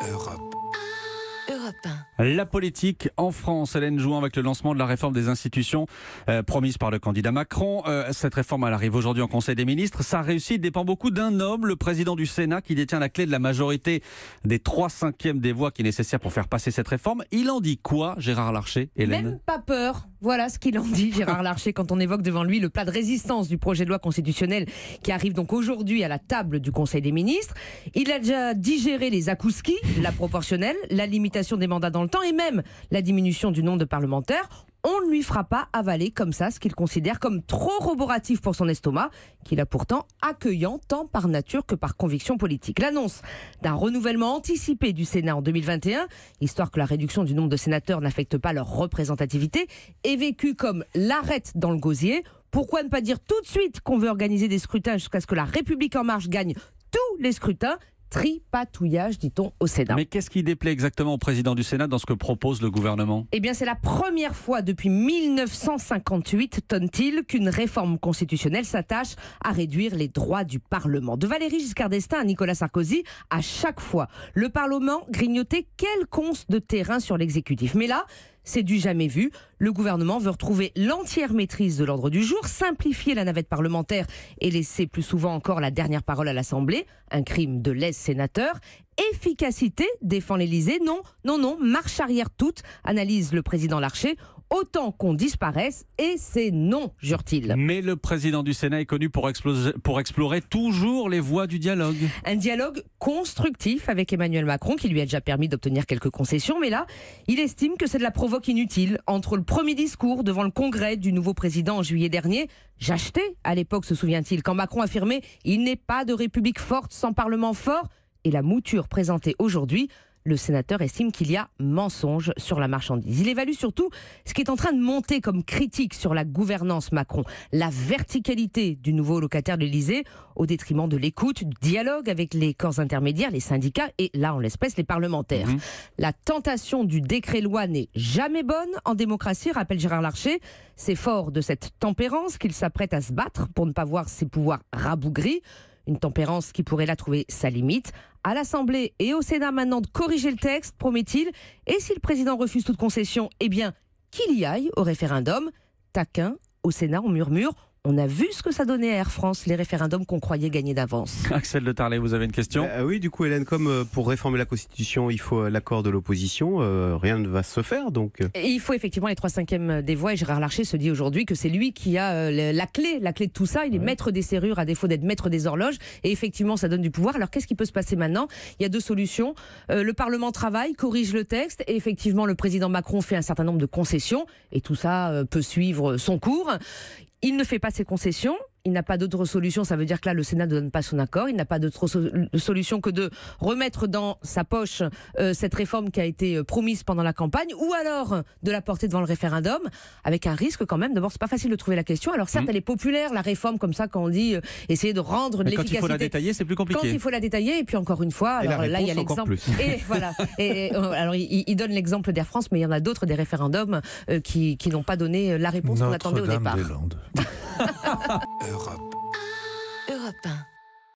Europe 1. La politique en France, Hélène Jouan, avec le lancement de la réforme des institutions promise par le candidat Macron. Cette réforme, elle arrive aujourd'hui en Conseil des ministres. Sa réussite dépend beaucoup d'un homme, le président du Sénat, qui détient la clé de la majorité des 3/5 des voix qui est nécessaire pour faire passer cette réforme. Il en dit quoi, Gérard Larcher, Hélène ? Même pas peur. Voilà ce qu'il en dit, Gérard Larcher, quand on évoque devant lui le plat de résistance du projet de loi constitutionnel qui arrive donc aujourd'hui à la table du Conseil des ministres. Il a déjà digéré les akouskis, la proportionnelle, la limitation des mandats dans le temps et même la diminution du nombre de parlementaires. On ne lui fera pas avaler comme ça ce qu'il considère comme trop roboratif pour son estomac, qu'il a pourtant accueillant tant par nature que par conviction politique. L'annonce d'un renouvellement anticipé du Sénat en 2021, histoire que la réduction du nombre de sénateurs n'affecte pas leur représentativité, est vécue comme l'arête dans le gosier. Pourquoi ne pas dire tout de suite qu'on veut organiser des scrutins jusqu'à ce que la République en marche gagne tous les scrutins ? Tripatouillage, dit-on au Sénat. Mais qu'est-ce qui déplaît exactement au président du Sénat dans ce que propose le gouvernement ? Eh bien, c'est la première fois depuis 1958, tonne-t-il, qu'une réforme constitutionnelle s'attache à réduire les droits du Parlement. De Valéry Giscard d'Estaing à Nicolas Sarkozy, à chaque fois, le Parlement grignotait quelques onces de terrain sur l'exécutif. Mais là, c'est du jamais vu. Le gouvernement veut retrouver l'entière maîtrise de l'ordre du jour, simplifier la navette parlementaire et laisser plus souvent encore la dernière parole à l'Assemblée. Un crime de lèse-sénateur. Efficacité, défend l'Élysée. Non, marche arrière toute, analyse le président Larcher. Autant qu'on disparaisse, et c'est non, jure-t-il. Mais le président du Sénat est connu pour explorer toujours les voies du dialogue. Un dialogue constructif avec Emmanuel Macron, qui lui a déjà permis d'obtenir quelques concessions. Mais là, il estime que c'est de la provoque inutile. Entre le premier discours devant le congrès du nouveau président en juillet dernier, j'achetais, à l'époque, se souvient-il, quand Macron affirmait « Il n'est pas de république forte sans parlement fort », et la mouture présentée aujourd'hui, le sénateur estime qu'il y a mensonge sur la marchandise. Il évalue surtout ce qui est en train de monter comme critique sur la gouvernance Macron, la verticalité du nouveau locataire de l'Élysée, au détriment de l'écoute, du dialogue avec les corps intermédiaires, les syndicats et là, en l'espèce, les parlementaires. La tentation du décret-loi n'est jamais bonne en démocratie, rappelle Gérard Larcher. C'est fort de cette tempérance qu'il s'apprête à se battre pour ne pas voir ses pouvoirs rabougris. Une tempérance qui pourrait là trouver sa limite. À l'Assemblée et au Sénat maintenant de corriger le texte, promet-il. Et si le président refuse toute concession, eh bien, qu'il y aille au référendum. Taquin, au Sénat, on murmure. On a vu ce que ça donnait à Air France, les référendums qu'on croyait gagner d'avance. Axel de Tarlet, vous avez une question ? Oui, du coup, Hélène, comme pour réformer la Constitution, il faut l'accord de l'opposition, rien ne va se faire. Donc... Et il faut effectivement les 3/5 des voix. Et Gérard Larcher se dit aujourd'hui que c'est lui qui a la clé de tout ça. Il est maître des serrures à défaut d'être maître des horloges. Et effectivement, ça donne du pouvoir. Alors, qu'est-ce qui peut se passer maintenant ? Il y a deux solutions. Le Parlement travaille, corrige le texte. Et effectivement, le président Macron fait un certain nombre de concessions. Et tout ça peut suivre son cours. Il ne fait pas ses concessions. Il n'a pas d'autre solution, ça veut dire que là, le Sénat ne donne pas son accord. Il n'a pas d'autre solution que de remettre dans sa poche cette réforme qui a été promise pendant la campagne, ou alors de la porter devant le référendum, avec un risque quand même. D'abord, c'est pas facile de trouver la question. Alors certes, elle est populaire, la réforme, comme ça, quand on dit essayer de rendre de l'efficacité. Quand il faut la détailler, c'est plus compliqué. Quand il faut la détailler, et puis encore une fois, alors là, il y a l'exemple. Et voilà. Alors, il donne l'exemple d'Air France, mais il y en a d'autres, des référendums qui n'ont pas donné la réponse qu'on attendait au départ. Europe 1.